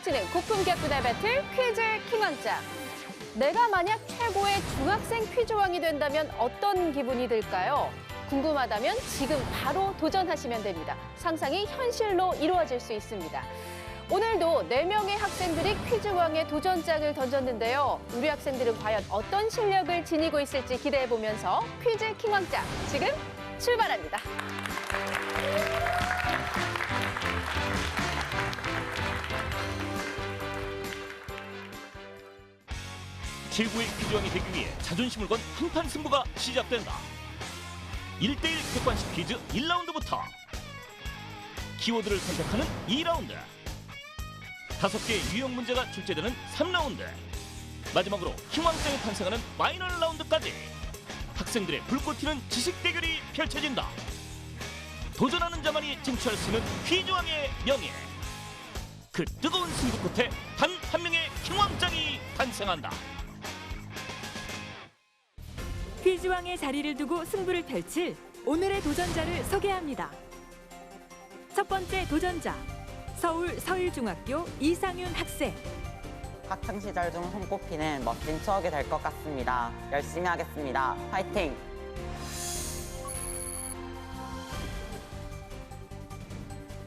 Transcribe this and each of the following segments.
펼치는 고품격 분야 배틀 퀴즈 킹왕짱. 내가 만약 최고의 중학생 퀴즈왕이 된다면 어떤 기분이 들까요? 궁금하다면 지금 바로 도전하시면 됩니다. 상상이 현실로 이루어질 수 있습니다. 오늘도 4명의 학생들이 퀴즈왕의 도전장을 던졌는데요. 우리 학생들은 과연 어떤 실력을 지니고 있을지 기대해보면서 퀴즈 킹왕짱 지금 출발합니다. 최고의 퀴즈왕이 되기 위해 자존심을 건 한판 승부가 시작된다. 1대1 객관식 퀴즈 1라운드부터 키워드를 선택하는 2라운드, 5개의 유형 문제가 출제되는 3라운드, 마지막으로 킹왕짱이 탄생하는 파이널 라운드까지 학생들의 불꽃 튀는 지식 대결이 펼쳐진다. 도전하는 자만이 쟁취할 수 있는 퀴즈왕의 명예. 그 뜨거운 승부 끝에 단 한 명의 킹왕짱이 탄생한다. 퀴즈왕의 자리를 두고 승부를 펼칠 오늘의 도전자를 소개합니다. 첫 번째 도전자, 서울 서일중학교 이상윤 학생. 학창시절 중 손꼽히는 멋진 추억이 될 것 같습니다. 열심히 하겠습니다. 화이팅!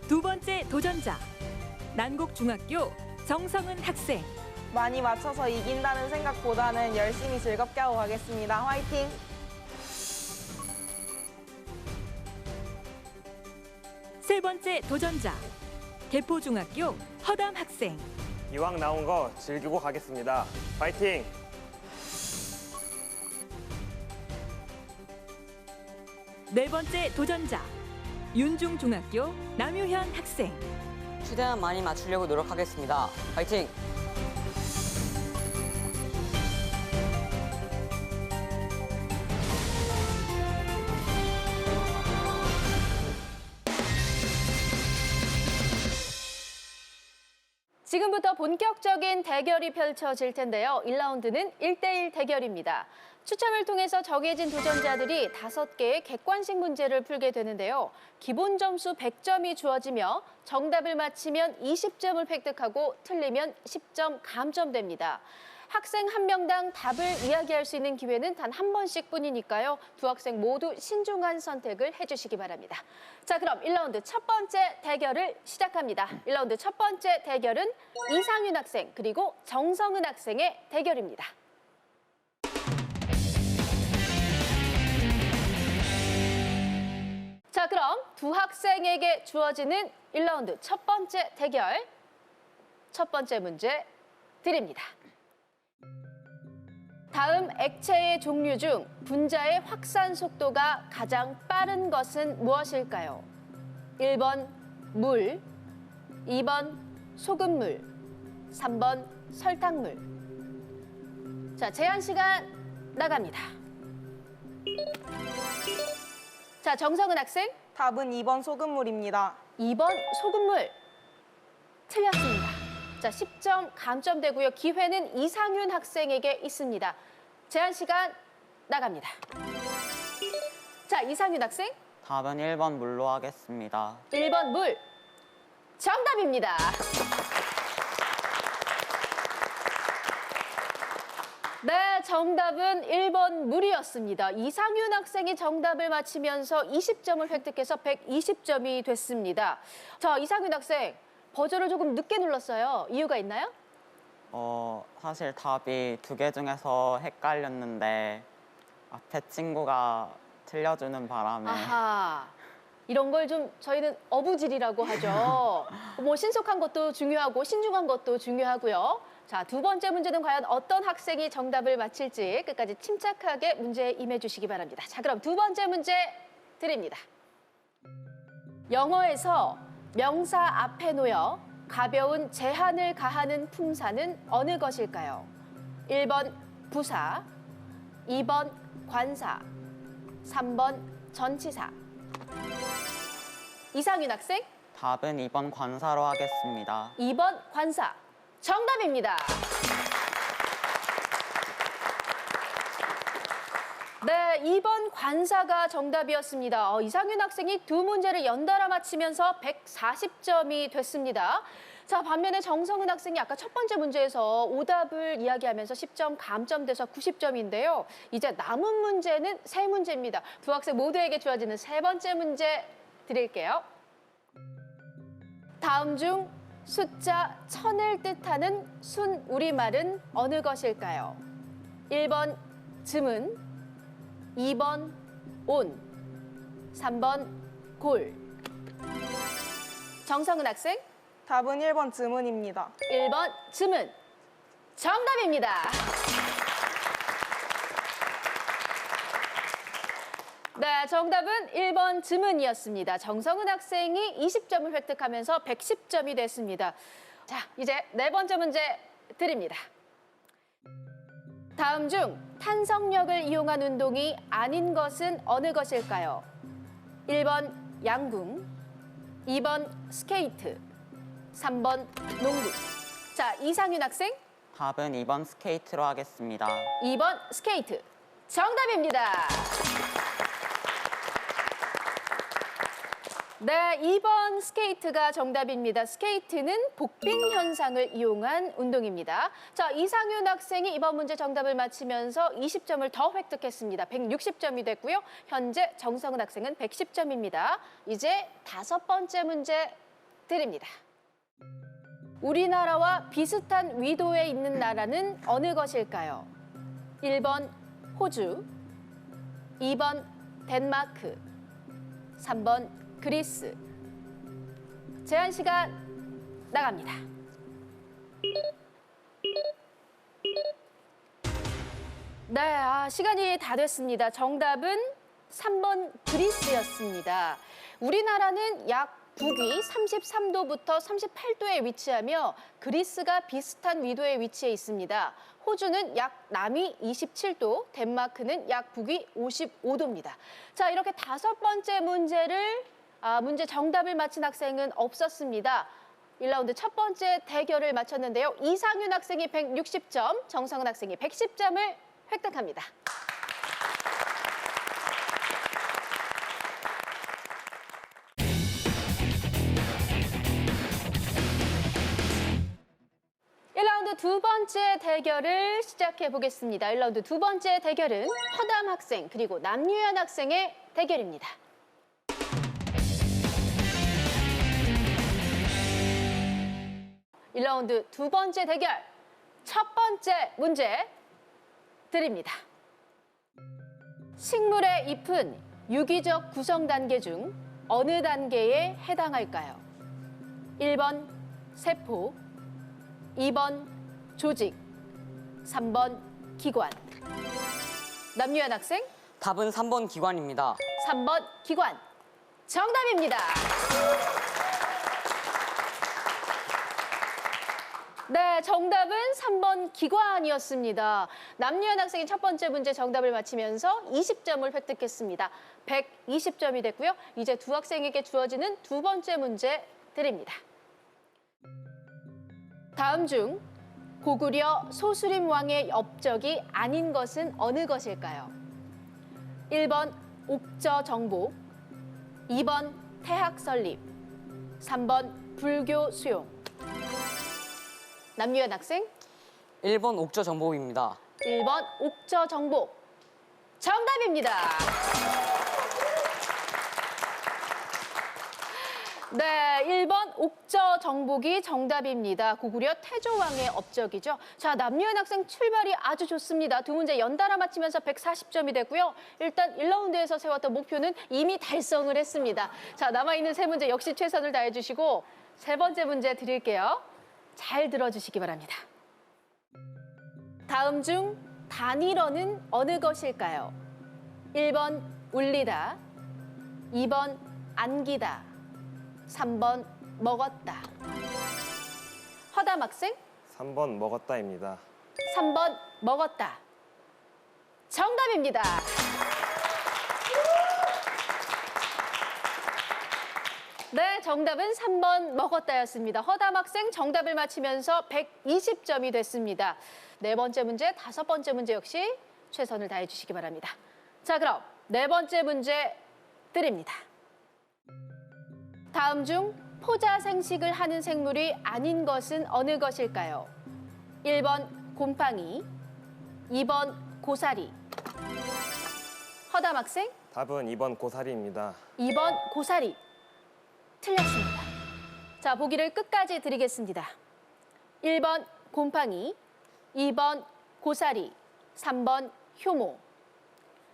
두 번째 도전자, 난곡중학교 정성은 학생. 많이 맞춰서 이긴다는 생각보다는 열심히 즐겁게 하고 가겠습니다. 화이팅! 세 번째 도전자, 개포중학교 허담 학생. 이왕 나온 거 즐기고 가겠습니다. 파이팅! 네 번째 도전자, 윤중중학교 남유현 학생. 최대한 많이 맞추려고 노력하겠습니다. 화이팅! 지금부터 본격적인 대결이 펼쳐질 텐데요. 1라운드는 1대1 대결입니다. 추첨을 통해서 정해진 도전자들이 5개의 객관식 문제를 풀게 되는데요. 기본 점수 100점이 주어지며 정답을 맞히면 20점을 획득하고 틀리면 10점 감점됩니다. 학생 한 명당 답을 이야기할 수 있는 기회는 단 한 번씩 뿐이니까요. 두 학생 모두 신중한 선택을 해주시기 바랍니다. 자, 그럼 1라운드 첫 번째 대결을 시작합니다. 1라운드 첫 번째 대결은 이상윤 학생 그리고 정성은 학생의 대결입니다. 자, 그럼 두 학생에게 주어지는 1라운드 첫 번째 대결. 첫 번째 문제 드립니다. 다음 액체의 종류 중 분자의 확산 속도가 가장 빠른 것은 무엇일까요? 1번 물, 2번 소금물, 3번 설탕물. 자, 제한 시간 나갑니다. 자, 정성은 학생. 답은 2번 소금물입니다. 2번 소금물. 틀렸습니다. 자, 10점 감점되고요. 기회는 이상윤 학생에게 있습니다. 제한 시간 나갑니다. 자, 이상윤 학생. 답은 1번 물로 하겠습니다. 1번 물. 정답입니다. 네, 정답은 1번 물이었습니다. 이상윤 학생이 정답을 맞히면서 20점을 획득해서 120점이 됐습니다. 자, 이상윤 학생. 버저를 조금 늦게 눌렀어요. 이유가 있나요? 사실 답이 2개 중에서 헷갈렸는데 앞에 친구가 틀려주는 바람에 아하. 이런 걸 좀 저희는 어부질이라고 하죠. 뭐 신속한 것도 중요하고 신중한 것도 중요하고요. 자, 두 번째 문제는 과연 어떤 학생이 정답을 맞힐지 끝까지 침착하게 문제에 임해주시기 바랍니다. 자, 그럼 두 번째 문제 드립니다. 영어에서 명사 앞에 놓여 가벼운 제한을 가하는 품사는 어느 것일까요? 1번 부사, 2번 관사, 3번 전치사. 이상윤 학생. 답은 2번 관사로 하겠습니다. 2번 관사. 정답입니다. 네, 2번 관사가 정답이었습니다. 이상윤 학생이 두 문제를 연달아 맞히면서 140점이 됐습니다. 자, 반면에 정성은 학생이 아까 첫 번째 문제에서 오답을 이야기하면서 10점 감점돼서 90점인데요. 이제 남은 문제는 세 문제입니다. 두 학생 모두에게 주어지는 세 번째 문제 드릴게요. 다음 중 숫자 1000을 뜻하는 순 우리말은 어느 것일까요? 1번 즈문, 2번 온, 3번 골. 정성은 학생, 답은 1번 즈문입니다. 1번 즈문. 정답입니다. 네, 정답은 1번 즈문이었습니다. 정성은 학생이 20점을 획득하면서 110점이 됐습니다. 자, 이제 네 번째 문제 드립니다. 다음 중 탄성력을 이용한 운동이 아닌 것은 어느 것일까요? 1번 양궁, 2번 스케이트, 3번 농구. 자, 이상윤 학생, 답은 2번 스케이트로 하겠습니다. 2번 스케이트. 정답입니다. 네, 2번 스케이트가 정답입니다. 스케이트는 복빙 현상을 이용한 운동입니다. 자, 이상윤 학생이 이번 문제 정답을 맞히면서 20점을 더 획득했습니다. 160점이 됐고요. 현재 정성은 학생은 110점입니다. 이제 다섯 번째 문제 드립니다. 우리나라와 비슷한 위도에 있는 나라는 어느 것일까요? 1번 호주, 2번 덴마크, 3번 그리스. 제한 시간 나갑니다. 네, 시간이 다 됐습니다. 정답은 3번 그리스였습니다. 우리나라는 약 북위 33도부터 38도에 위치하며 그리스가 비슷한 위도에 위치해 있습니다. 호주는 약 남위 27도, 덴마크는 약 북위 55도입니다. 자, 이렇게 다섯 번째 문제 정답을 맞힌 학생은 없었습니다. 1라운드 첫 번째 대결을 마쳤는데요. 이상윤 학생이 160점, 정성은 학생이 110점을 획득합니다. 두 번째 대결을 시작해 보겠습니다. 1라운드 두 번째 대결은 허담 학생 그리고 남유현 학생의 대결입니다. (1라운드) 두 번째 대결 첫 번째 문제 드립니다. 식물의 잎은 유기적 구성 단계 중 어느 단계에 해당할까요? 1번 세포, 2번 조직, 3번 기관. 남유현 학생, 답은 3번 기관입니다. 3번 기관. 정답입니다. 네, 정답은 3번 기관이었습니다. 남유현 학생이 첫 번째 문제 정답을 맞히면서 20점을 획득했습니다. 120점이 됐고요. 이제 두 학생에게 주어지는 두 번째 문제 드립니다. 다음 중 고구려 소수림 왕의 업적이 아닌 것은 어느 것일까요? 1번 옥저 정복, 2번 태학 설립, 3번 불교 수용. 남유현 학생, 1번 옥저 정복입니다. 1번 옥저 정복. 정답입니다. 네, 1번 옥저 정복이 정답입니다. 고구려 태조왕의 업적이죠. 자, 남유현 학생 출발이 아주 좋습니다. 두 문제 연달아 맞히면서 140점이 됐고요. 일단 1라운드에서 세웠던 목표는 이미 달성을 했습니다. 자, 남아있는 세 문제 역시 최선을 다해주시고 세 번째 문제 드릴게요. 잘 들어주시기 바랍니다. 다음 중 단일어는 어느 것일까요? 1번 울리다, 2번 안기다, 3번 먹었다. 허담 학생, 3번 먹었다입니다. 3번 먹었다. 정답입니다. 네, 정답은 3번 먹었다였습니다. 허담 학생 정답을 맞히면서 120점이 됐습니다. 네 번째 문제, 다섯 번째 문제 역시 최선을 다해 주시기 바랍니다. 자, 그럼 네 번째 문제 드립니다. 다음 중 포자 생식을 하는 생물이 아닌 것은 어느 것일까요? 1번 곰팡이, 2번 고사리. 허담 학생, 답은 2번 고사리입니다. 2번 고사리. 틀렸습니다. 자, 보기를 끝까지 드리겠습니다. 1번 곰팡이, 2번 고사리, 3번 효모.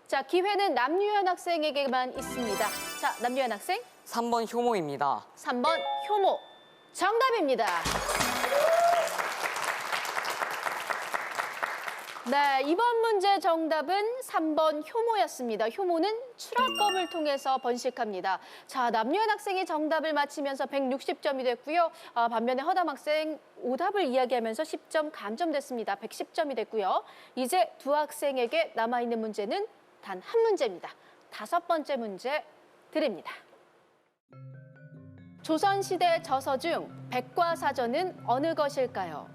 자, 기회는 남유현 학생에게만 있습니다. 자, 남유현 학생, 3번 효모입니다. 3번 효모. 정답입니다. 네, 이번 문제 정답은 3번 효모였습니다. 효모는 출하법을 통해서 번식합니다. 자, 남유현 학생이 정답을 맞히면서 160점이 됐고요. 반면에 허담 학생 오답을 이야기하면서 10점 감점됐습니다. 110점이 됐고요. 이제 두 학생에게 남아있는 문제는 단 한 문제입니다. 다섯 번째 문제 드립니다. 조선시대 저서 중 백과사전은 어느 것일까요?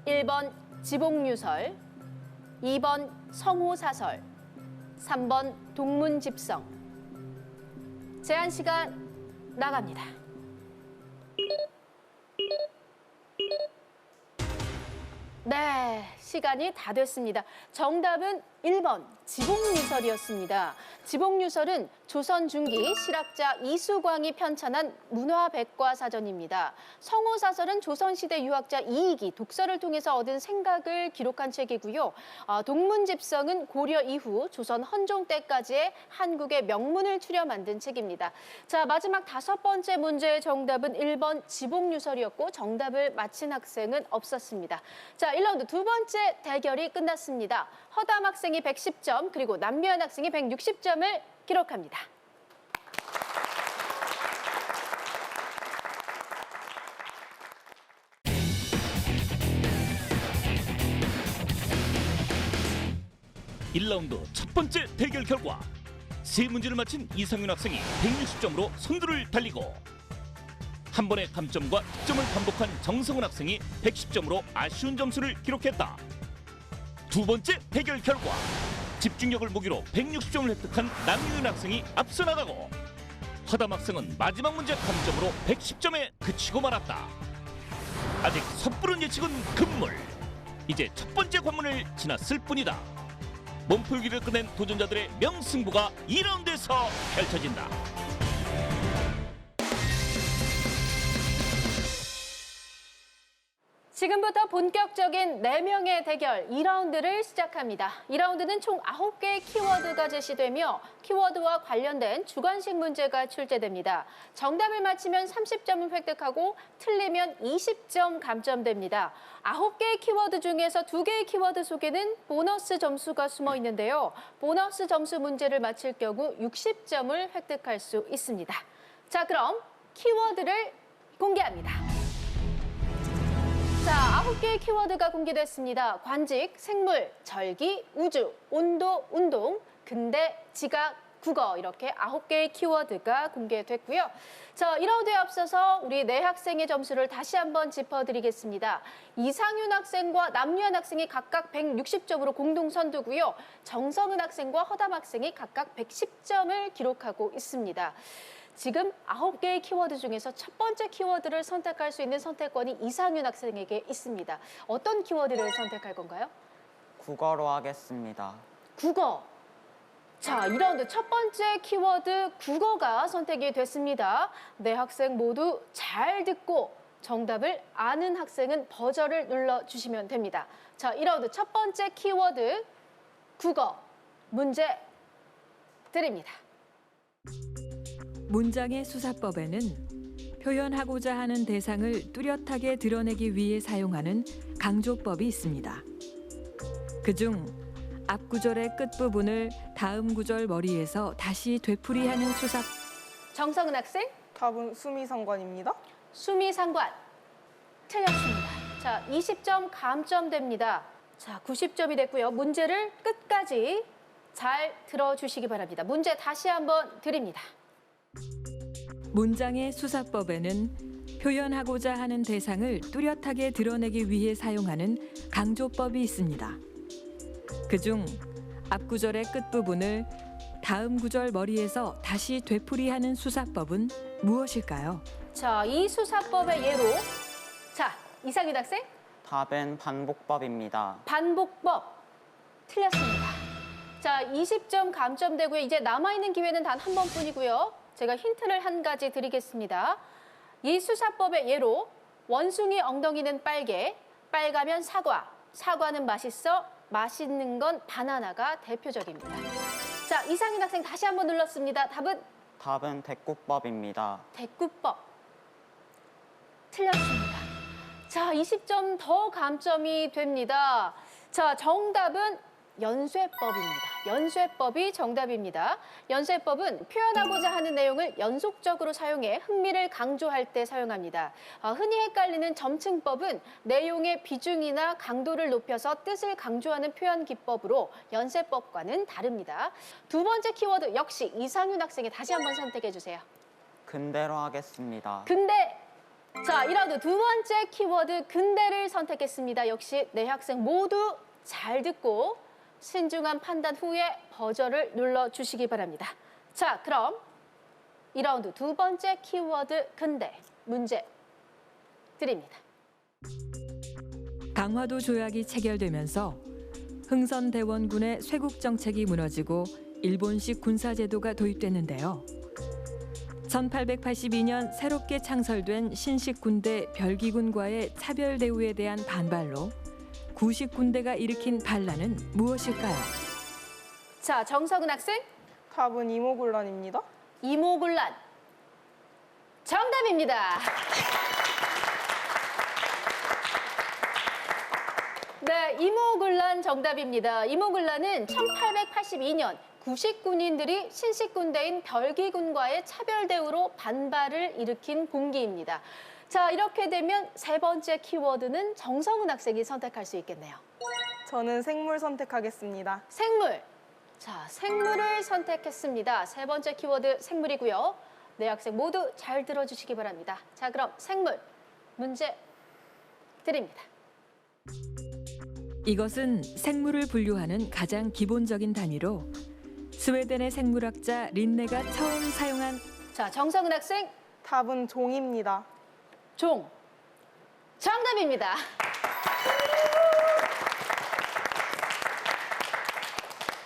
1번 지복유설, 2번 성호사설, 3번 동문집성. 제한 시간 나갑니다. 네, 시간이 다 됐습니다. 정답은 1번 지복유설이었습니다. 지복유설은 조선 중기 실학자 이수광이 편찬한 문화백과사전입니다. 성호사설은 조선시대 유학자 이익이 독서를 통해서 얻은 생각을 기록한 책이고요. 동문집성은 고려 이후 조선 헌종 때까지의 한국의 명문을 추려 만든 책입니다. 자, 마지막 다섯 번째 문제의 정답은 1번 지복유설이었고 정답을 맞힌 학생은 없었습니다. 자, 1라운드 두 번째 대결이 끝났습니다. 허담 학생이 110점, 그리고 남유현 학생이 160점을 기록합니다. (1라운드) 첫 번째 대결 결과 세 문제를 맞힌 이상윤 학생이 160점으로 선두를 달리고 한 번의 감점과 득점을 반복한 정성훈 학생이 110점으로 아쉬운 점수를 기록했다. 두 번째 대결 결과 집중력을 무기로 160점을 획득한 남유윤 학생이 앞서 나가고 허담 학생은 마지막 문제 감점으로 110점에 그치고 말았다. 아직 섣부른 예측은 금물. 이제 첫 번째 관문을 지났을 뿐이다. 몸풀기를 끝낸 도전자들의 명승부가 2라운드에서 펼쳐진다. 지금부터 본격적인 4명의 대결 2라운드를 시작합니다. 2라운드는 총 9개의 키워드가 제시되며 키워드와 관련된 주관식 문제가 출제됩니다. 정답을 맞히면 30점을 획득하고 틀리면 20점 감점됩니다. 9개의 키워드 중에서 2개의 키워드 속에는 보너스 점수가 숨어 있는데요. 보너스 점수 문제를 맞힐 경우 60점을 획득할 수 있습니다. 자, 그럼 키워드를 공개합니다. 자, 9개의 키워드가 공개됐습니다. 관직, 생물, 절기, 우주, 온도, 운동, 근대, 지각, 국어 이렇게 9개의 키워드가 공개됐고요. 자, 1라운드에 앞서서 우리 네 학생의 점수를 다시 한번 짚어드리겠습니다. 이상윤 학생과 남유현 학생이 각각 160점으로 공동 선두고요. 정성은 학생과 허담 학생이 각각 110점을 기록하고 있습니다. 지금 9개의 키워드 중에서 첫 번째 키워드를 선택할 수 있는 선택권이 이상윤 학생에게 있습니다. 어떤 키워드를 선택할 건가요? 국어로 하겠습니다. 국어. 자, 2라운드 첫 번째 키워드 국어가 선택이 됐습니다. 네 학생 모두 잘 듣고 정답을 아는 학생은 버저를 눌러주시면 됩니다. 자, 2라운드 첫 번째 키워드 국어 문제 드립니다. 문장의 수사법에는 표현하고자 하는 대상을 뚜렷하게 드러내기 위해 사용하는 강조법이 있습니다. 그중 앞구절의 끝부분을 다음 구절 머리에서 다시 되풀이하는 수사. 정성은 학생, 답은 수미상관입니다. 수미상관. 틀렸습니다. 자, 20점 감점됩니다. 자, 90점이 됐고요. 문제를 끝까지 잘 들어주시기 바랍니다. 문제 다시 한번 드립니다. 문장의 수사법에는 표현하고자 하는 대상을 뚜렷하게 드러내기 위해 사용하는 강조법이 있습니다. 그중 앞구절의 끝부분을 다음 구절 머리에서 다시 되풀이하는 수사법은 무엇일까요? 자, 이 수사법의 예로. 자, 이상윤 학생. 답은 반복법입니다. 반복법. 틀렸습니다. 자, 20점 감점되고요. 이제 남아있는 기회는 단 한 번뿐이고요. 제가 힌트를 한 가지 드리겠습니다. 이 수사법의 예로 원숭이 엉덩이는 빨개, 빨가면 사과, 사과는 맛있어, 맛있는 건 바나나가 대표적입니다. 자, 이상윤 학생 다시 한번 눌렀습니다. 답은 대꾸법입니다. 대꾸법. 틀렸습니다. 자, 20점 더 감점이 됩니다. 자, 정답은 연쇄법입니다. 연쇄법이 정답입니다. 연쇄법은 표현하고자 하는 내용을 연속적으로 사용해 흥미를 강조할 때 사용합니다. 흔히 헷갈리는 점층법은 내용의 비중이나 강도를 높여서 뜻을 강조하는 표현 기법으로 연쇄법과는 다릅니다. 두 번째 키워드 역시 이상윤 학생이 다시 한번 선택해 주세요. 근대로 하겠습니다. 근대. 자, 1라운드 두 번째 키워드 근대를 선택했습니다. 역시 네 학생 모두 잘 듣고 신중한 판단 후에 버저를 눌러주시기 바랍니다. 자, 그럼 2라운드 두 번째 키워드 근대 문제 드립니다. 강화도 조약이 체결되면서 흥선대원군의 쇄국 정책이 무너지고 일본식 군사제도가 도입됐는데요. 1882년 새롭게 창설된 신식군대 별기군과의 차별 대우에 대한 반발로 구식군대가 일으킨 반란은 무엇일까요? 자, 정석은 학생. 답은 이모군란입니다. 이모군란. 정답입니다. 네, 이모군란 정답입니다. 이모군란은 1882년 구식군인들이 신식군대인 별기군과의 차별 대우로 반발을 일으킨 봉기입니다. 자, 이렇게 되면 세 번째 키워드는 정성은 학생이 선택할 수 있겠네요. 저는 생물 선택하겠습니다. 생물. 자, 생물을 선택했습니다. 세 번째 키워드 생물이고요. 네 학생 모두 잘 들어주시기 바랍니다. 자, 그럼 생물 문제 드립니다. 이것은 생물을 분류하는 가장 기본적인 단위로 스웨덴의 생물학자 린네가 처음 사용한 자, 정성은 학생 답은 종입니다. 종. 정답입니다.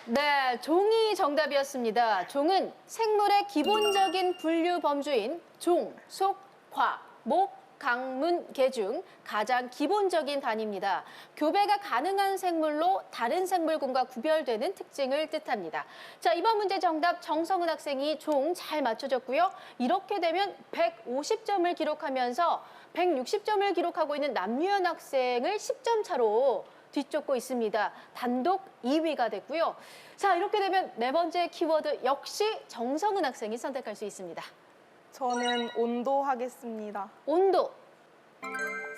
네, 종이 정답이었습니다. 종은 생물의 기본적인 분류 범주인 종, 속, 과, 목, 강문, 개 중 가장 기본적인 단위입니다. 교배가 가능한 생물로 다른 생물군과 구별되는 특징을 뜻합니다. 자, 이번 문제 정답 정성은 학생이 종 잘 맞춰줬고요. 이렇게 되면 150점을 기록하면서 160점을 기록하고 있는 남유현 학생을 10점 차로 뒤쫓고 있습니다. 단독 2위가 됐고요. 자, 이렇게 되면 네 번째 키워드 역시 정성은 학생이 선택할 수 있습니다. 저는 온도 하겠습니다. 온도.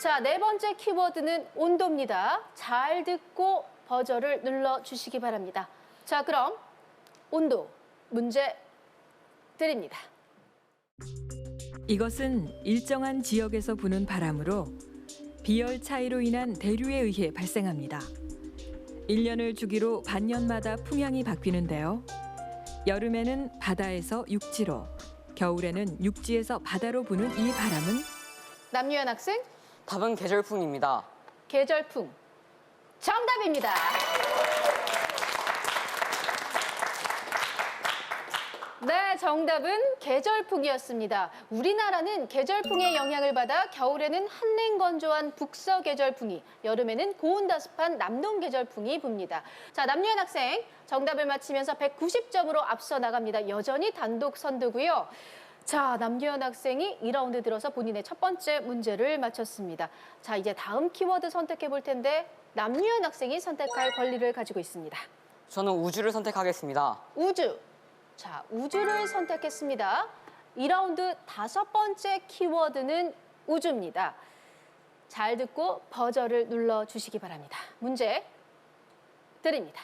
자, 네 번째 키워드는 온도입니다. 잘 듣고 버저를 눌러주시기 바랍니다. 자, 그럼 온도 문제 드립니다. 이것은 일정한 지역에서 부는 바람으로 비열 차이로 인한 대류에 의해 발생합니다. 1년을 주기로 반년마다 풍향이 바뀌는데요. 여름에는 바다에서 육지로, 겨울에는 육지에서 바다로 부는 이 바람은 남유현 학생, 답은 계절풍입니다. 계절풍. 정답입니다. 네, 정답은 계절풍이었습니다. 우리나라는 계절풍의 영향을 받아 겨울에는 한냉건조한 북서계절풍이, 여름에는 고온다습한 남동계절풍이 붑니다. 자, 남유현 학생 정답을 맞히면서 190점으로 앞서 나갑니다. 여전히 단독 선두고요. 자, 남규현 학생이 2라운드 들어서 본인의 첫 번째 문제를 맞췄습니다. 자, 이제 다음 키워드 선택해 볼 텐데 남규현 학생이 선택할 권리를 가지고 있습니다. 저는 우주를 선택하겠습니다. 우주. 자, 우주를 선택했습니다. 2라운드 다섯 번째 키워드는 우주입니다. 잘 듣고 버저를 눌러주시기 바랍니다. 문제 드립니다.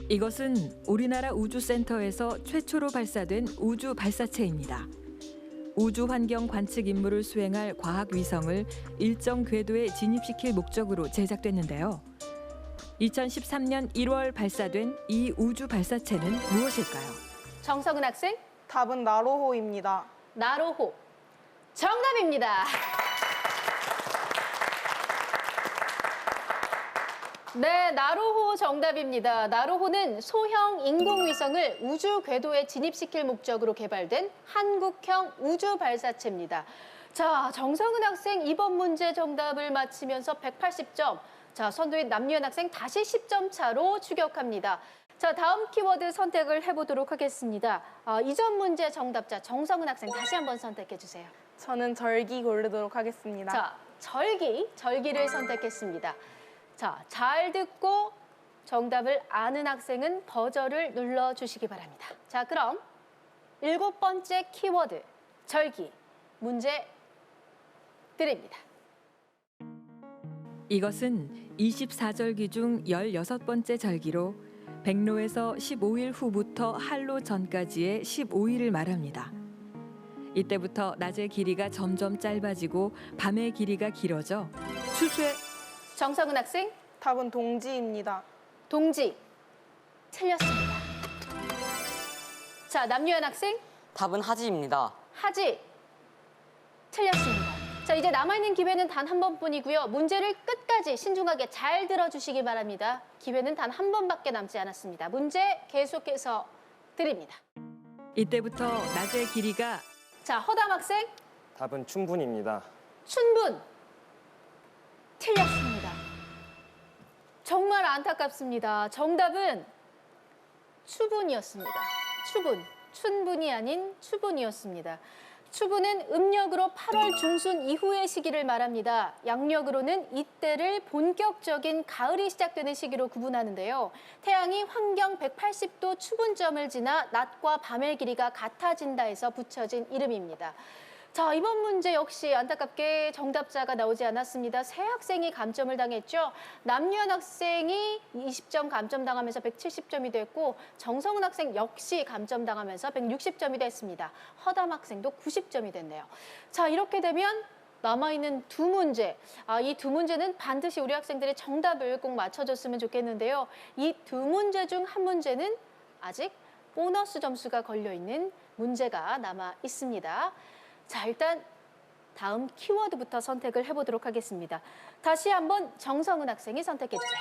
이것은 우리나라 우주센터에서 최초로 발사된 우주 발사체입니다. 우주 환경 관측 임무를 수행할 과학 위성을 일정 궤도에 진입시킬 목적으로 제작됐는데요. 2013년 1월 발사된 이 우주 발사체는 무엇일까요? 정석은 학생, 답은 나로호입니다. 나로호. 정답입니다. 네, 나로호 정답입니다. 나로호는 소형 인공위성을 우주 궤도에 진입시킬 목적으로 개발된 한국형 우주 발사체입니다. 자, 정성은 학생 이번 문제 정답을 맞히면서 180점. 자, 선두인 남유현 학생 다시 10점 차로 추격합니다. 자, 다음 키워드 선택을 해보도록 하겠습니다. 이전 문제 정답자 정성은 학생 다시 한번 선택해 주세요. 저는 절기 고르도록 하겠습니다. 자, 절기를 선택했습니다. 자, 잘 듣고 정답을 아는 학생은 버저를 눌러주시기 바랍니다. 자, 그럼 7번째 키워드, 절기, 문제 드립니다. 이것은 24절기 중 16번째 절기로 백로에서 15일 후부터 한로 전까지의 15일을 말합니다. 이때부터 낮의 길이가 점점 짧아지고 밤의 길이가 길어져 추수의 정성은 학생, 답은 동지입니다. 동지, 틀렸습니다. 자, 남유현 학생, 답은 하지입니다. 하지, 틀렸습니다. 자, 이제 남아있는 기회는 단 한 번뿐이고요. 문제를 끝까지 신중하게 잘 들어주시기 바랍니다. 기회는 단 한 번밖에 남지 않았습니다. 문제 계속해서 드립니다. 이때부터 낮의 길이가 자, 허담 학생, 답은 충분입니다. 춘분, 틀렸습니다. 정말 안타깝습니다. 정답은 추분이었습니다. 추분, 춘분이 아닌 추분이었습니다. 추분은 음력으로 8월 중순 이후의 시기를 말합니다. 양력으로는 이때를 본격적인 가을이 시작되는 시기로 구분하는데요. 태양이 환경 180도 추분점을 지나 낮과 밤의 길이가 같아진다 해서 붙여진 이름입니다. 자, 이번 문제 역시 안타깝게 정답자가 나오지 않았습니다. 세 학생이 감점을 당했죠. 남유현 학생이 20점 감점당하면서 170점이 됐고 정성은 학생 역시 감점당하면서 160점이 됐습니다. 허담 학생도 90점이 됐네요. 자, 이렇게 되면 남아있는 두 문제. 이 두 문제는 반드시 우리 학생들이 정답을 꼭 맞춰줬으면 좋겠는데요. 이 두 문제 중 한 문제는 아직 보너스 점수가 걸려있는 문제가 남아 있습니다. 자, 일단 다음 키워드부터 선택을 해보도록 하겠습니다. 다시 한번 정성은 학생이 선택해 주세요.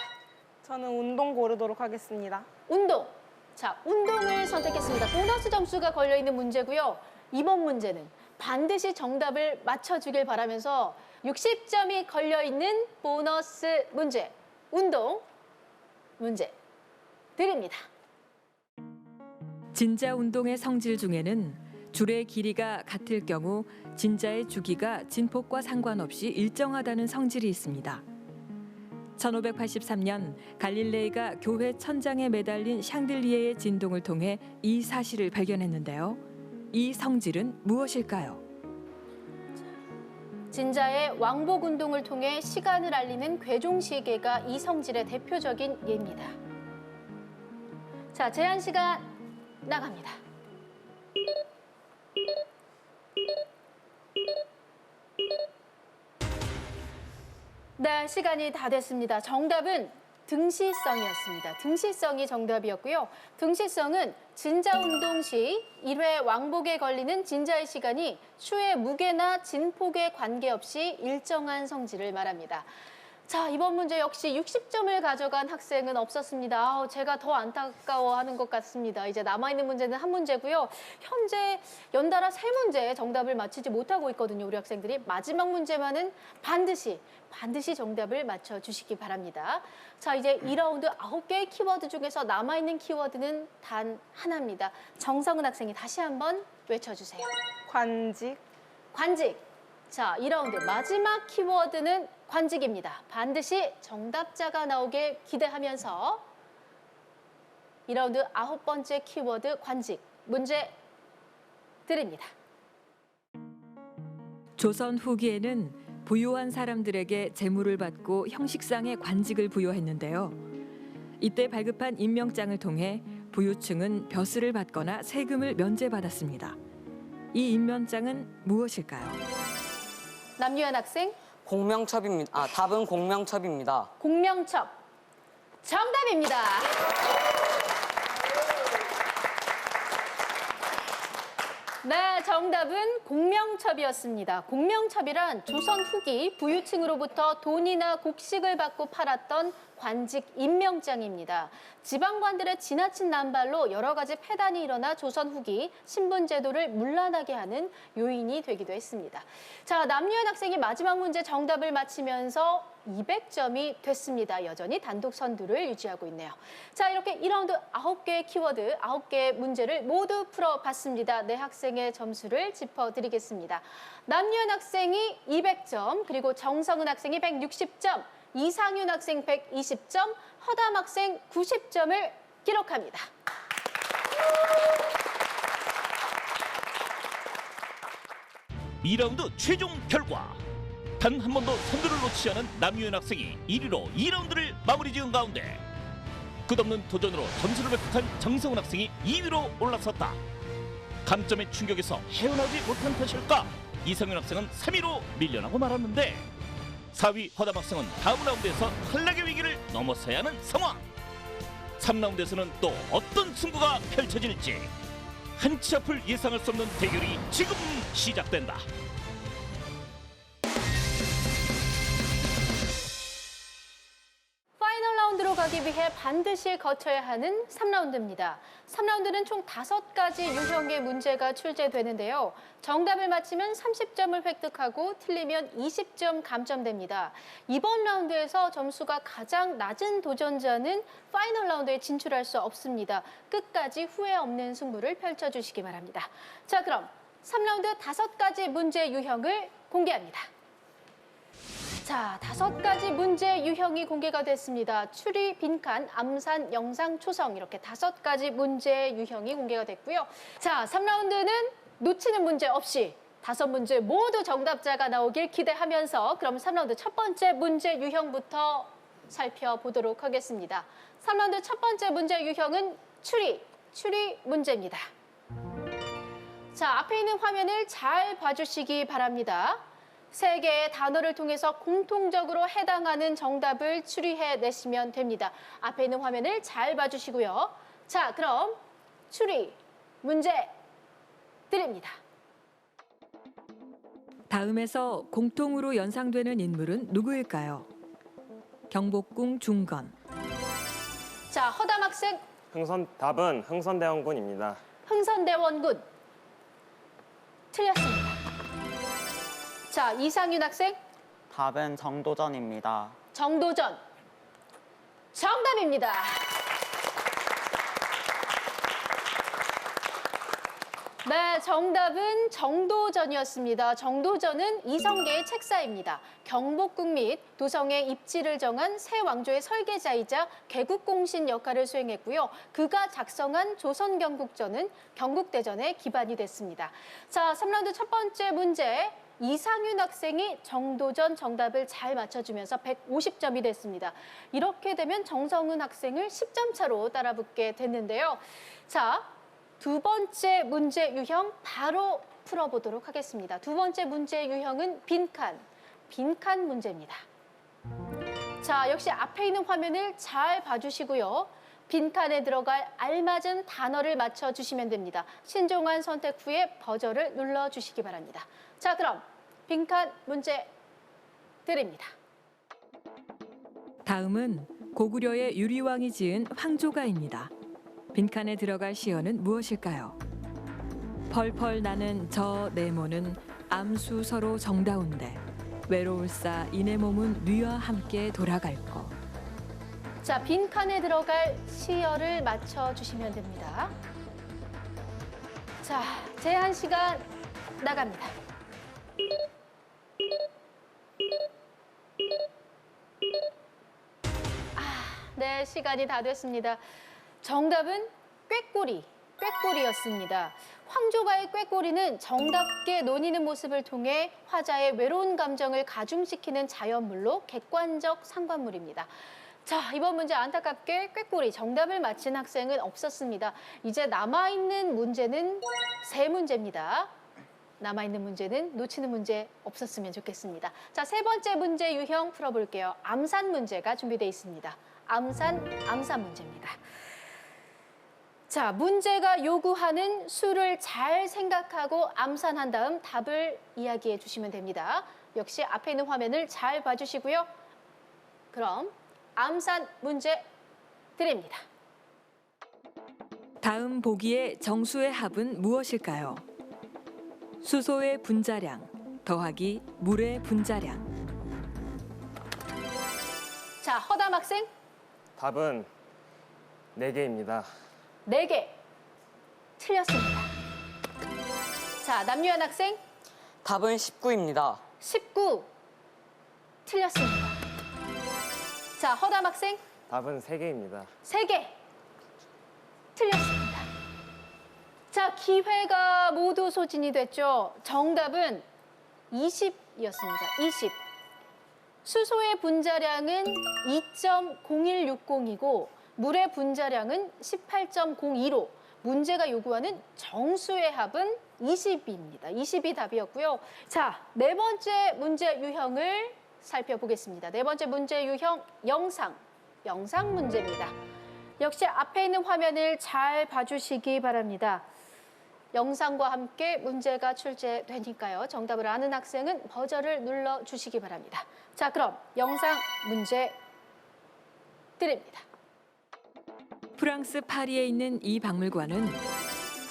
저는 운동 고르도록 하겠습니다. 운동. 자, 운동을 선택했습니다. 보너스 점수가 걸려있는 문제고요. 이번 문제는 반드시 정답을 맞춰주길 바라면서 60점이 걸려있는 보너스 문제, 운동 문제 드립니다. 진자 운동의 성질 중에는 줄의 길이가 같을 경우 진자의 주기가 진폭과 상관없이 일정하다는 성질이 있습니다. 1583년 갈릴레이가 교회 천장에 매달린 샹들리에의 진동을 통해 이 사실을 발견했는데요. 이 성질은 무엇일까요? 진자의 왕복 운동을 통해 시간을 알리는 괴종시계가 이 성질의 대표적인 예입니다. 자, 제한 시간 나갑니다. 네, 시간이 다 됐습니다. 정답은 등시성이었습니다. 등시성이 정답이었고요. 등시성은 진자 운동 시 1회 왕복에 걸리는 진자의 시간이 추의 무게나 진폭에 관계없이 일정한 성질을 말합니다. 자, 이번 문제 역시 60점을 가져간 학생은 없었습니다. 제가 더 안타까워하는 것 같습니다. 이제 남아있는 문제는 한 문제고요. 현재 연달아 3문제 정답을 맞히지 못하고 있거든요. 우리 학생들이. 마지막 문제만은 반드시 정답을 맞춰주시기 바랍니다. 자, 이제 2라운드 9개의 키워드 중에서 남아있는 키워드는 단 하나입니다. 정성은 학생이 다시 한번 외쳐주세요. 관직. 관직. 자, 2라운드 마지막 키워드는 관직입니다. 반드시 정답자가 나오길 기대하면서 2라운드 9번째 키워드 관직 문제 드립니다. 조선 후기에는 부유한 사람들에게 재물을 받고 형식상의 관직을 부여했는데요. 이때 발급한 임명장을 통해 부유층은 벼슬을 받거나 세금을 면제받았습니다. 이 임명장은 무엇일까요? 남유현 학생, 공명첩입니다. 답은 공명첩입니다. 공명첩. 정답입니다. 네, 정답은 공명첩이었습니다. 공명첩이란 조선 후기 부유층으로부터 돈이나 곡식을 받고 팔았던 관직 임명장입니다. 지방관들의 지나친 난발로 여러 가지 폐단이 일어나 조선 후기 신분제도를 문란하게 하는 요인이 되기도 했습니다. 자, 남유현 학생이 마지막 문제 정답을 맞히면서 200점이 됐습니다. 여전히 단독 선두를 유지하고 있네요. 자, 이렇게 1라운드 9개의 키워드, 9개의 문제를 모두 풀어봤습니다. 네 학생의 점수를 짚어드리겠습니다. 남유현 학생이 200점, 그리고 정성은 학생이 160점, 이상윤 학생 120점, 허담 학생 90점을 기록합니다. (2라운드) 최종 결과. 단 한 번도 선두를 놓치지 않은 남유현 학생이 1위로 2라운드를 마무리 지은 가운데 끝없는 도전으로 점수를 획득한 정성훈 학생이 2위로 올라섰다. 감점의 충격에서 헤어나오지 못한 탓일까? 이상윤 학생은 3위로 밀려나고 말았는데 4위 허담 학생은 다음 라운드에서 탈락의 위기를 넘어서야 하는 상황. 3라운드에서는 또 어떤 승부가 펼쳐질지 한치 앞을 예상할 수 없는 대결이 지금 시작된다. 파이널 라운드로 가기 위해 반드시 거쳐야 하는 3라운드입니다. 3라운드는 총 5가지 유형의 문제가 출제되는데요. 정답을 맞히면 30점을 획득하고 틀리면 20점 감점됩니다. 이번 라운드에서 점수가 가장 낮은 도전자는 파이널 라운드에 진출할 수 없습니다. 끝까지 후회 없는 승부를 펼쳐주시기 바랍니다. 자, 그럼 3라운드 5가지 문제 유형을 공개합니다. 자, 5가지 문제 유형이 공개가 됐습니다. 추리, 빈칸, 암산, 영상, 초성 이렇게 5가지 문제 유형이 공개가 됐고요. 자, 3라운드는 놓치는 문제 없이 5문제 모두 정답자가 나오길 기대하면서 그럼 3라운드 첫 번째 문제 유형부터 살펴보도록 하겠습니다. 3라운드 첫 번째 문제 유형은 추리 문제입니다. 자, 앞에 있는 화면을 잘 봐주시기 바랍니다. 3개의 단어를 통해서 공통적으로 해당하는 정답을 추리해내시면 됩니다. 앞에 있는 화면을 잘 봐주시고요. 자, 그럼 추리 문제 드립니다. 다음에서 공통으로 연상되는 인물은 누구일까요? 경복궁 중건. 자, 허담 학생, 답은 흥선대원군입니다. 흥선대원군. 틀렸습니다. 자, 이상윤 학생, 답은 정도전입니다. 정도전. 정답입니다. 네, 정답은 정도전이었습니다. 정도전은 이성계의 책사입니다. 경복궁 및 도성의 입지를 정한 새 왕조의 설계자이자 개국공신 역할을 수행했고요. 그가 작성한 조선경국전은 경국대전의 기반이 됐습니다. 자, 3라운드 첫 번째 문제. 이상윤 학생이 정도전 정답을 잘 맞춰주면서 150점이 됐습니다. 이렇게 되면 정성은 학생을 10점 차로 따라붙게 됐는데요. 자, 두 번째 문제 유형 바로 풀어보도록 하겠습니다. 두 번째 문제 유형은 빈칸 문제입니다. 자, 역시 앞에 있는 화면을 잘 봐주시고요. 빈칸에 들어갈 알맞은 단어를 맞춰주시면 됩니다. 신중한 선택 후에 버저를 눌러주시기 바랍니다. 자, 그럼 빈칸 문제 드립니다. 다음은 고구려의 유리왕이 지은 황조가입니다. 빈칸에 들어갈 시어는 무엇일까요? 펄펄 나는 저 네모는 암수 서로 정다운데 외로울사 이내 몸은 뉘와 함께 돌아갈 거. 자, 빈칸에 들어갈 시어를 맞춰주시면 됩니다. 자, 제한 시간 나갑니다. 네, 시간이 다 됐습니다. 정답은 꾀꼬리였습니다. 황조가의 꾀꼬리는 정답게 논의는 모습을 통해 화자의 외로운 감정을 가중시키는 자연물로 객관적 상관물입니다. 자, 이번 문제 안타깝게 꾀꼬리 정답을 맞힌 학생은 없었습니다. 이제 남아있는 문제는 3문제입니다. 남아있는 문제는 놓치는 문제 없었으면 좋겠습니다. 자, 세 번째 문제 유형 풀어볼게요. 암산 문제가 준비되어 있습니다. 암산 문제입니다. 자, 문제가 요구하는 수를 잘 생각하고 암산한 다음 답을 이야기해 주시면 됩니다. 역시 앞에 있는 화면을 잘 봐주시고요. 그럼 암산 문제 드립니다. 다음 보기의 정수의 합은 무엇일까요? 수소의 분자량 더하기 물의 분자량. 자, 허담 학생 답은 4개입니다. 4개 틀렸습니다. 자, 남유한 학생 답은 19입니다. 19 틀렸습니다. 자, 허담 학생 답은 3개입니다. 3개 틀렸습니다. 자, 기회가 모두 소진이 됐죠. 정답은 20이었습니다. 20. 수소의 분자량은 2.0160이고 물의 분자량은 18.02로 문제가 요구하는 정수의 합은 20입니다. 20이 답이었고요. 자, 네 번째 문제 유형을 살펴보겠습니다. 네 번째 문제 유형 영상 문제입니다. 역시 앞에 있는 화면을 잘 봐주시기 바랍니다. 영상과 함께 문제가 출제되니까요. 정답을 아는 학생은 버저를 눌러주시기 바랍니다. 자, 그럼 영상 문제 드립니다. 프랑스 파리에 있는 이 박물관은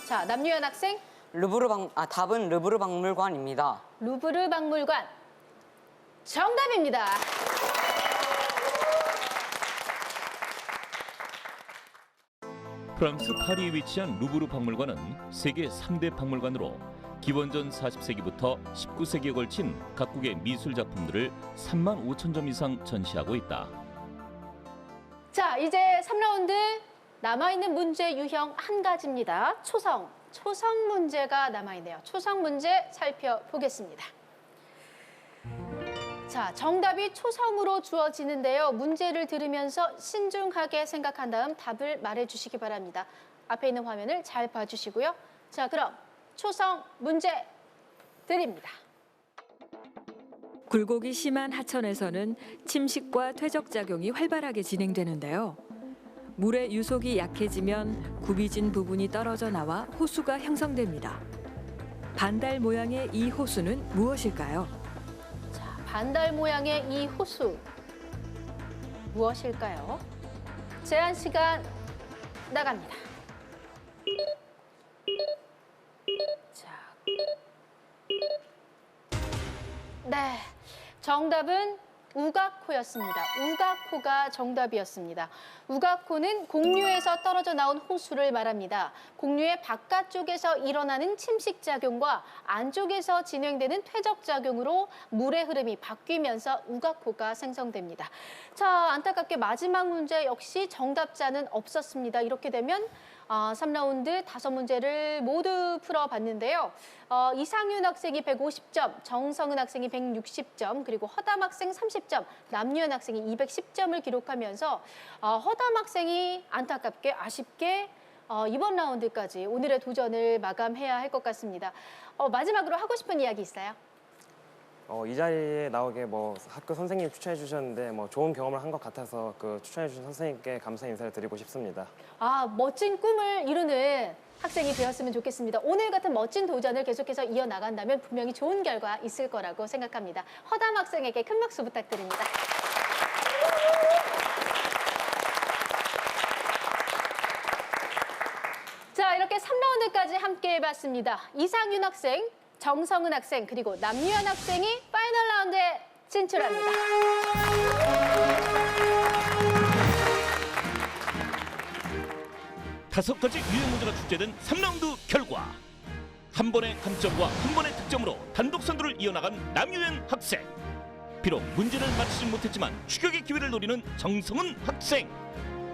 자, 남유현 학생 답은 르브르 박물관입니다. 루브르 박물관 정답입니다. 프랑스 파리에 위치한 루브르 박물관은 세계 3대 박물관으로 기원전 40세기부터 19세기에 걸친 각국의 미술 작품들을 3만 5천 점 이상 전시하고 있다. 자, 이제 3라운드 남아있는 문제 유형 한 가지입니다. 초성 문제가 남아있네요. 초성 문제 살펴보겠습니다. 자, 정답이 초성으로 주어지는데요. 문제를 들으면서 신중하게 생각한 다음 답을 말해주시기 바랍니다. 앞에 있는 화면을 잘 봐주시고요. 자, 그럼 초성 문제 드립니다. 굴곡이 심한 하천에서는 침식과 퇴적작용이 활발하게 진행되는데요. 물의 유속이 약해지면 굽이진 부분이 떨어져 나와 호수가 형성됩니다. 반달 모양의 이 호수는 무엇일까요? 자, 반달 모양의 이 호수 무엇일까요? 제한 시간 나갑니다. 자, 네, 정답은 우각호였습니다. 우각호가 정답이었습니다. 우각호는 공류에서 떨어져 나온 호수를 말합니다. 공류의 바깥쪽에서 일어나는 침식작용과 안쪽에서 진행되는 퇴적작용으로 물의 흐름이 바뀌면서 우각호가 생성됩니다. 자, 안타깝게 마지막 문제 역시 정답자는 없었습니다. 이렇게 되면 3라운드 5문제를 모두 풀어봤는데요. 이상윤 학생이 150점, 정성은 학생이 160점, 그리고 허담 학생 30점, 남유현 학생이 210점을 기록하면서 허담 학생이 안타깝게 아쉽게 이번 라운드까지 오늘의 도전을 마감해야 할 것 같습니다. 마지막으로 하고 싶은 이야기 있어요? 이 자리에 나오게 학교 선생님이 추천해 주셨는데 좋은 경험을 한 것 같아서 그 추천해 주신 선생님께 감사 인사를 드리고 싶습니다. 멋진 꿈을 이루는 학생이 되었으면 좋겠습니다. 오늘 같은 멋진 도전을 계속해서 이어나간다면 분명히 좋은 결과 있을 거라고 생각합니다. 허담 학생에게 큰 박수 부탁드립니다. 자, 이렇게 3라운드까지 함께 해봤습니다. 이상윤 학생, 정성은 학생, 그리고 남유현 학생이 파이널 라운드에 진출합니다. 다섯 가지 유형 문제가 출제된 3라운드 결과 한 번의 감점과 한 번의 득점으로 단독 선두를 이어나간 남유현 학생. 비록 문제를 맞히지 못했지만 추격의 기회를 노리는 정성은 학생.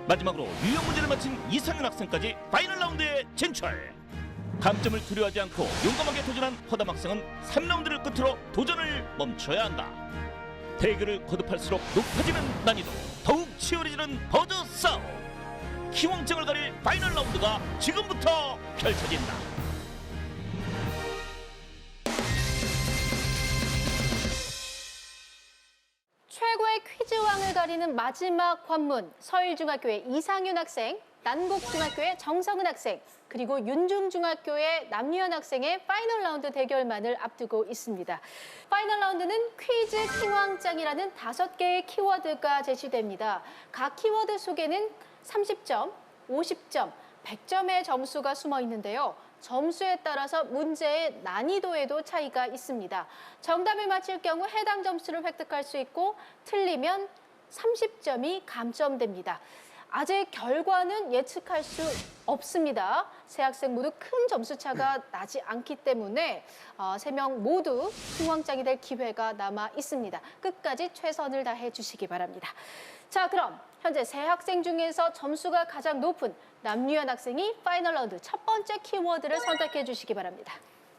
마지막으로 유형 문제를 마친 이상윤 학생까지 파이널 라운드에 진출. 감점을 두려워하지 않고 용감하게 도전한 허담 학생은 3라운드를 끝으로 도전을 멈춰야 한다. 대결을 거듭할수록 높아지는 난이도, 더욱 치열해지는 버저 싸움. 기왕장을 가릴 파이널 라운드가 지금부터 펼쳐진다. 최고의 퀴즈왕을 가리는 마지막 관문, 서울중학교의 이상윤 학생, 난곡중학교의 정성은 학생, 그리고 윤중중학교의 남유현 학생의 파이널 라운드 대결만을 앞두고 있습니다. 파이널 라운드는 퀴즈 킹왕짱이라는 5개의 키워드가 제시됩니다. 각 키워드 속에는 30점, 50점, 100점의 점수가 숨어 있는데요. 점수에 따라서 문제의 난이도에도 차이가 있습니다. 정답을 맞힐 경우 해당 점수를 획득할 수 있고 틀리면 30점이 감점됩니다. 아직 결과는 예측할 수 없습니다. 세 학생 모두 큰 점수 차가 나지 않기 때문에 3명 모두 킹왕짱이 될 기회가 남아 있습니다. 끝까지 최선을 다해 주시기 바랍니다. 자, 그럼 현재 세 학생 중에서 점수가 가장 높은 남유현 학생이 파이널 라운드 첫 번째 키워드를 선택해 주시기 바랍니다.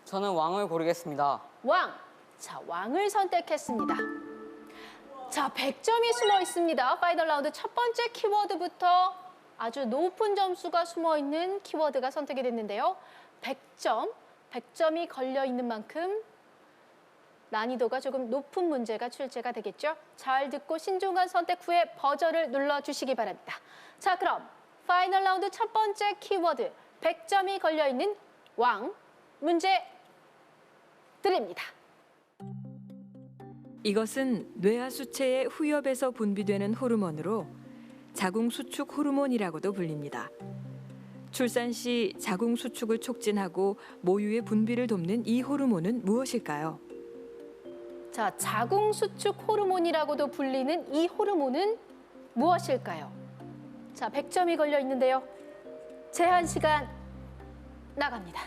저는 왕을 고르겠습니다. 왕. 자, 왕을 선택했습니다. 자, 100점이 숨어 있습니다. 파이널 라운드 첫 번째 키워드부터 아주 높은 점수가 숨어 있는 키워드가 선택이 됐는데요. 100점, 100점이 걸려 있는 만큼 난이도가 조금 높은 문제가 출제가 되겠죠. 잘 듣고 신중한 선택 후에 버저를 눌러주시기 바랍니다. 자, 그럼 파이널 라운드 첫 번째 키워드 100점이 걸려 있는 왕 문제 드립니다. 이것은 뇌하수체의 후엽에서 분비되는 호르몬으로 자궁수축 호르몬이라고도 불립니다. 출산 시 자궁수축을 촉진하고 모유의 분비를 돕는 이 호르몬은 무엇일까요? 자, 자궁수축 호르몬이라고도 불리는 이 호르몬은 무엇일까요? 자, 100점이 걸려 있는데요. 제한 시간 나갑니다.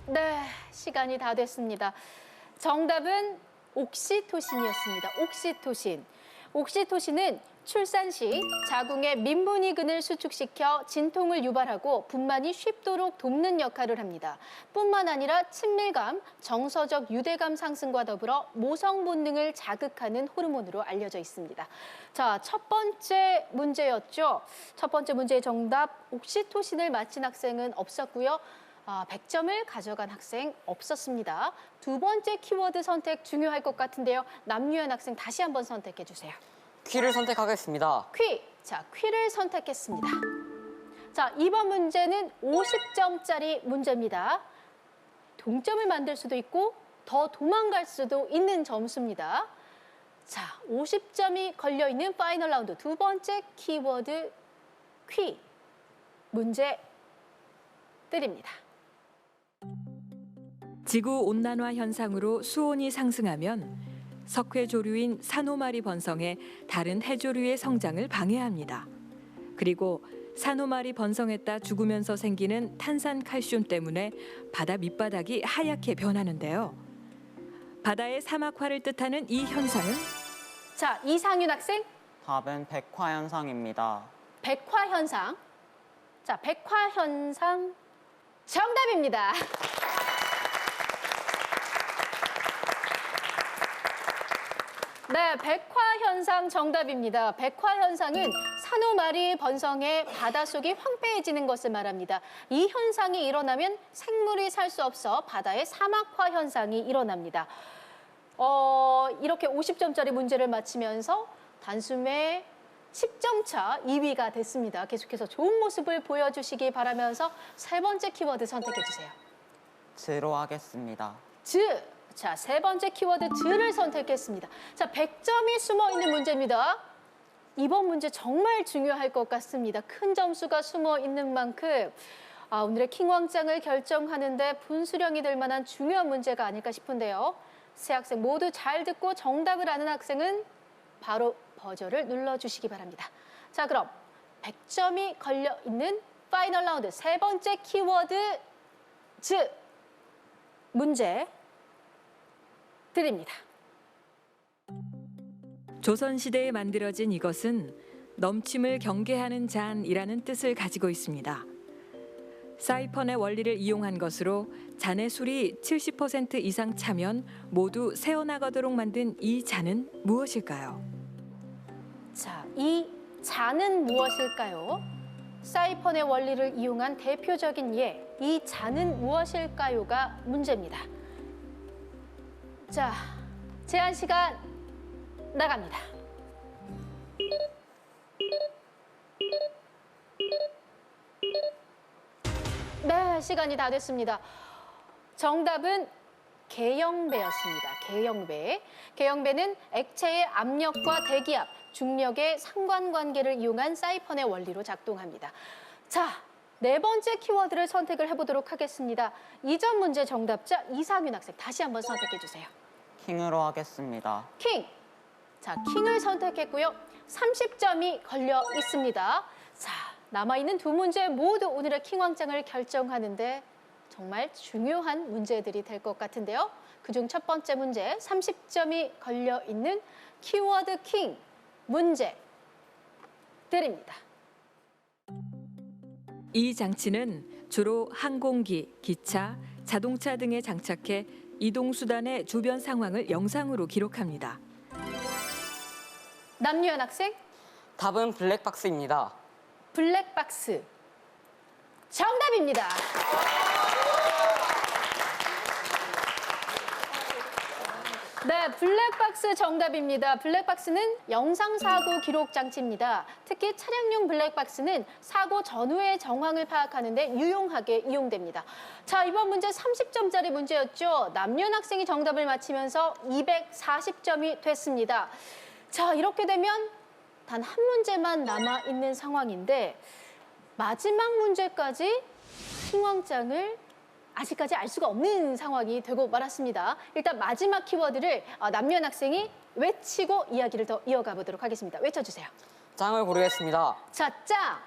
네, 시간이 다 됐습니다. 정답은 옥시토신이었습니다. 옥시토신. 옥시토신은 출산 시 자궁의 민분이근을 수축시켜 진통을 유발하고 분만이 쉽도록 돕는 역할을 합니다. 뿐만 아니라 친밀감, 정서적 유대감 상승과 더불어 모성 본능을 자극하는 호르몬으로 알려져 있습니다. 자, 첫 번째 문제였죠. 첫 번째 문제의 정답 옥시토신을 맞힌 학생은 없었고요. 100점을 가져간 학생 없었습니다. 두 번째 키워드 선택 중요할 것 같은데요. 남유현 학생 다시 한번 선택해 주세요. 퀴를 선택하겠습니다. 퀴. 자, 퀴를 선택했습니다. 자, 이번 문제는 50점짜리 문제입니다. 동점을 만들 수도 있고 더 도망갈 수도 있는 점수입니다. 자, 50점이 걸려있는 파이널 라운드 두 번째 키워드 퀴. 문제 드립니다. 지구온난화 현상으로 수온이 상승하면 석회조류인 산호마리 번성에 다른 해조류의 성장을 방해합니다. 그리고 산호마리 번성했다 죽으면서 생기는 탄산칼슘 때문에 바다 밑바닥이 하얗게 변하는데요. 바다의 사막화를 뜻하는 이 현상은? 자, 이상윤 학생, 답은 백화현상입니다. 백화현상. 자, 백화현상 정답입니다. 네, 백화현상 정답입니다. 백화현상은 산호마리 번성해 바닷속이 황폐해지는 것을 말합니다. 이 현상이 일어나면 생물이 살 수 없어 바다의 사막화 현상이 일어납니다. 이렇게 50점짜리 문제를 마치면서 단숨에 10점 차 2위가 됐습니다. 계속해서 좋은 모습을 보여주시기 바라면서 세 번째 키워드 선택해 주세요. 즈로 하겠습니다. 즈. 자, 세 번째 키워드 즈를 선택했습니다. 자, 100점이 숨어 있는 문제입니다. 이번 문제 정말 중요할 것 같습니다. 큰 점수가 숨어 있는 만큼 오늘의 킹왕짱을 결정하는데 분수령이 될 만한 중요한 문제가 아닐까 싶은데요. 세 학생 모두 잘 듣고 정답을 아는 학생은 바로 버저를 눌러주시기 바랍니다. 자, 그럼 100점이 걸려있는 파이널 라운드 세 번째 키워드 즈 문제 드립니다. 조선시대에 만들어진 이것은 넘침을 경계하는 잔이라는 뜻을 가지고 있습니다. 사이펀의 원리를 이용한 것으로 잔의 술이 70% 이상 차면 모두 새어나가도록 만든 이 잔은 무엇일까요? 자, 이 잔은 무엇일까요? 사이펀의 원리를 이용한 대표적인 예, 이 자는 무엇일까요가 문제입니다. 자, 제한 시간 나갑니다. 네, 시간이 다 됐습니다. 정답은 개영배였습니다. 개영배. 개영배는 액체의 압력과 대기압, 중력의 상관관계를 이용한 사이펀의 원리로 작동합니다. 자, 네 번째 키워드를 선택을 해보도록 하겠습니다. 이전 문제 정답자 이상윤 학생 다시 한번 선택해 주세요. 킹으로 하겠습니다. 킹. 자, 킹을 선택했고요. 30점이 걸려 있습니다. 자, 남아있는 두 문제 모두 오늘의 킹왕짱을 결정하는데 정말 중요한 문제들이 될 것 같은데요. 그중 첫 번째 문제, 30점이 걸려 있는 키워드 킹 문제 드립니다. 이 장치는 주로 항공기, 기차, 자동차 등에 장착해 이동수단의 주변 상황을 영상으로 기록합니다. 남유현 학생, 답은 블랙박스입니다. 블랙박스. 정답입니다. 네, 블랙박스 정답입니다. 블랙박스는 영상사고 기록 장치입니다. 특히 차량용 블랙박스는 사고 전후의 정황을 파악하는 데 유용하게 이용됩니다. 자, 이번 문제 30점짜리 문제였죠. 남윤 학생이 정답을 맞히면서 240점이 됐습니다. 자, 이렇게 되면 단 한 문제만 남아있는 상황인데 마지막 문제까지 킹왕짱을 아직까지 알 수가 없는 상황이 되고 말았습니다. 일단 마지막 키워드를 남유현 학생이 외치고 이야기를 더 이어가 보도록 하겠습니다. 외쳐주세요. 짱을 고르겠습니다. 자, 짱.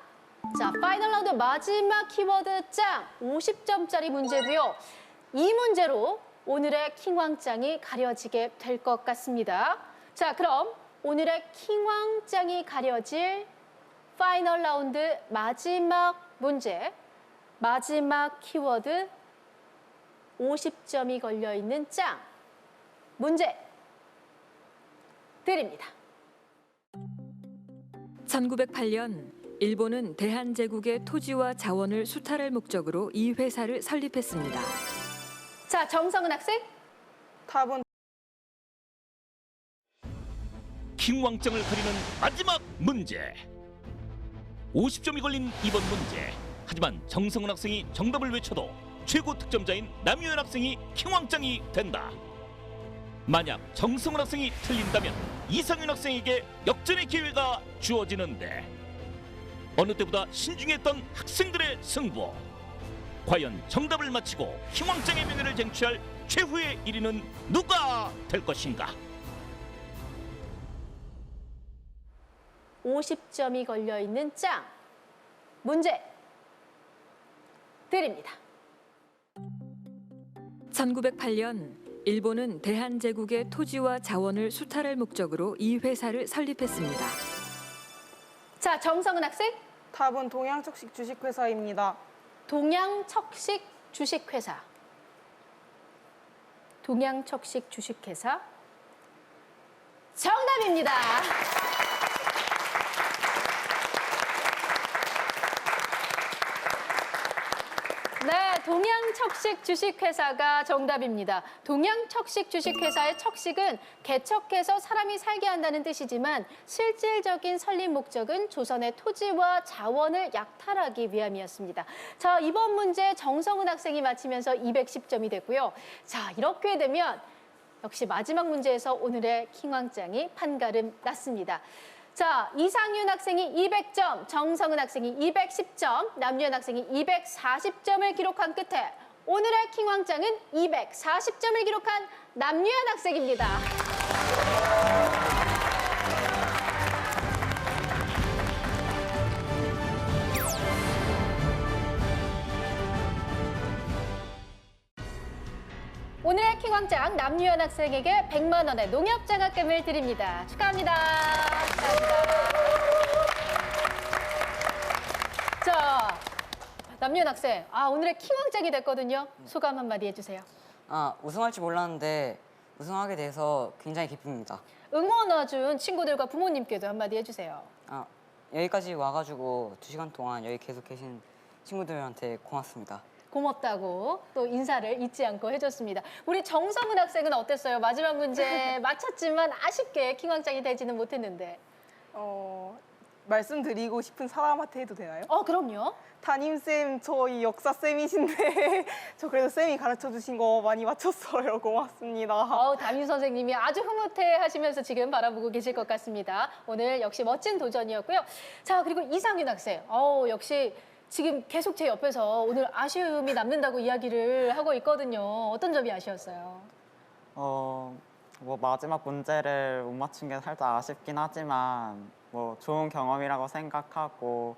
자, 파이널 라운드 마지막 키워드 짱. 50점짜리 문제고요. 이 문제로 오늘의 킹왕짱이 가려지게 될 것 같습니다. 자, 그럼 오늘의 킹왕짱이 가려질 파이널 라운드 마지막 문제, 마지막 키워드 50점이 걸려있는 짱 문제 드립니다. 1908년 일본은 대한제국의 토지와 자원을 수탈할 목적으로 이 회사를 설립했습니다. 자, 정성은 학생. 답은 킹왕짱을 가리는 마지막 문제. 50점이 걸린 이번 문제. 하지만 정성훈 학생이 정답을 외쳐도 최고 득점자인 남유현 학생이 킹왕짱이 된다. 만약 정성훈 학생이 틀린다면 이상윤 학생에게 역전의 기회가 주어지는데 어느 때보다 신중했던 학생들의 승부. 과연 정답을 맞히고 킹왕짱의 명예를 쟁취할 최후의 1위는 누가 될 것인가? 50점이 걸려있는 짱 문제 드립니다. 1908년 일본은 대한제국의 토지와 자원을 수탈할 목적으로 이 회사를 설립했습니다. 자, 정성은 학생. 답은 동양척식 주식회사입니다. 동양척식 주식회사. 동양척식 주식회사. 정답입니다. 네, 동양척식 주식회사가 정답입니다. 동양척식 주식회사의 척식은 개척해서 사람이 살게 한다는 뜻이지만 실질적인 설립 목적은 조선의 토지와 자원을 약탈하기 위함이었습니다. 자, 이번 문제 정성훈 학생이 맞히면서 210점이 됐고요. 자, 이렇게 되면 역시 마지막 문제에서 오늘의 킹왕짱이 판가름 났습니다. 자, 이상윤 학생이 200점, 정성은 학생이 210점, 남유현 학생이 240점을 기록한 끝에 오늘의 킹왕짱은 240점을 기록한 남유현 학생입니다. 오늘의 킹왕짱 남유현 학생에게 100만 원의 농협 장학금을 드립니다. 축하합니다. 축하합니다. 자, 남유현 학생, 오늘의 킹왕짱이 됐거든요. 소감 한마디 해주세요. 우승할지 몰랐는데 우승하게 돼서 굉장히 기쁩니다. 응원와준 친구들과 부모님께도 한마디 해주세요. 여기까지 와가지고 2시간 동안 여기 계속 계신 친구들한테 고맙습니다. 고맙다고 또 인사를 잊지 않고 해줬습니다. 우리 정성은 학생은 어땠어요? 마지막 문제 맞췄지만 아쉽게 킹왕짱이 되지는 못했는데. 말씀드리고 싶은 사람한테 해도 되나요? 그럼요. 담임쌤, 저희 역사쌤이신데 저 그래도 쌤이 가르쳐주신 거 많이 맞췄어요. 고맙습니다. 담임 선생님이 아주 흐뭇해 하시면서 지금 바라보고 계실 것 같습니다. 오늘 역시 멋진 도전이었고요. 자, 그리고 이상윤 학생. 역시 지금 계속 제 옆에서 오늘 아쉬움이 남는다고 이야기를 하고 있거든요. 어떤 점이 아쉬웠어요? 뭐 마지막 문제를 못 맞춘 게 살짝 아쉽긴 하지만 뭐 좋은 경험이라고 생각하고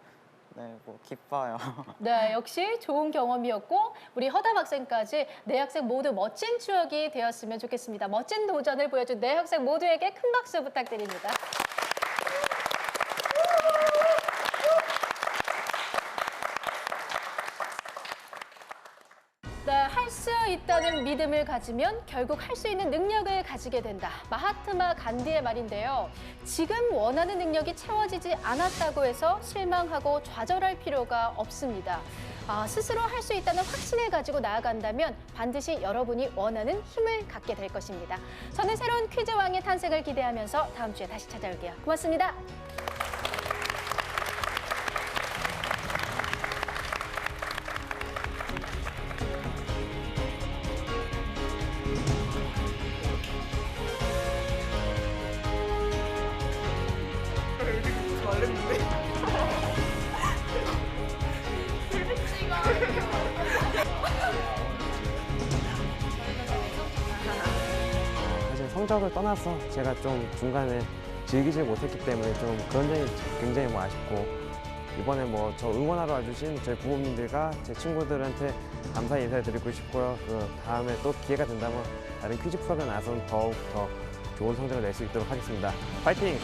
네, 뭐 기뻐요. 네, 역시 좋은 경험이었고 우리 허담 학생까지 네 학생 모두 멋진 추억이 되었으면 좋겠습니다. 멋진 도전을 보여준 네 학생 모두에게 큰 박수 부탁드립니다. 네, 할 수 있다는 믿음을 가지면 결국 할 수 있는 능력을 가지게 된다. 마하트마 간디의 말인데요. 지금 원하는 능력이 채워지지 않았다고 해서 실망하고 좌절할 필요가 없습니다. 스스로 할 수 있다는 확신을 가지고 나아간다면 반드시 여러분이 원하는 힘을 갖게 될 것입니다. 저는 새로운 퀴즈왕의 탄생을 기대하면서 다음 주에 다시 찾아올게요. 고맙습니다. 사실 성적을 떠나서 제가 좀 중간에 즐기질 못했기 때문에 좀 그런 점이 굉장히 뭐 아쉽고 이번에 뭐 저 응원하러 와주신 저희 부모님들과 제 친구들한테 감사 인사를 드리고 싶고요. 그 다음에 또 기회가 된다면 다른 퀴즈 프로그램 나서는 더욱 더 좋은 성적을 낼 수 있도록 하겠습니다. 파이팅!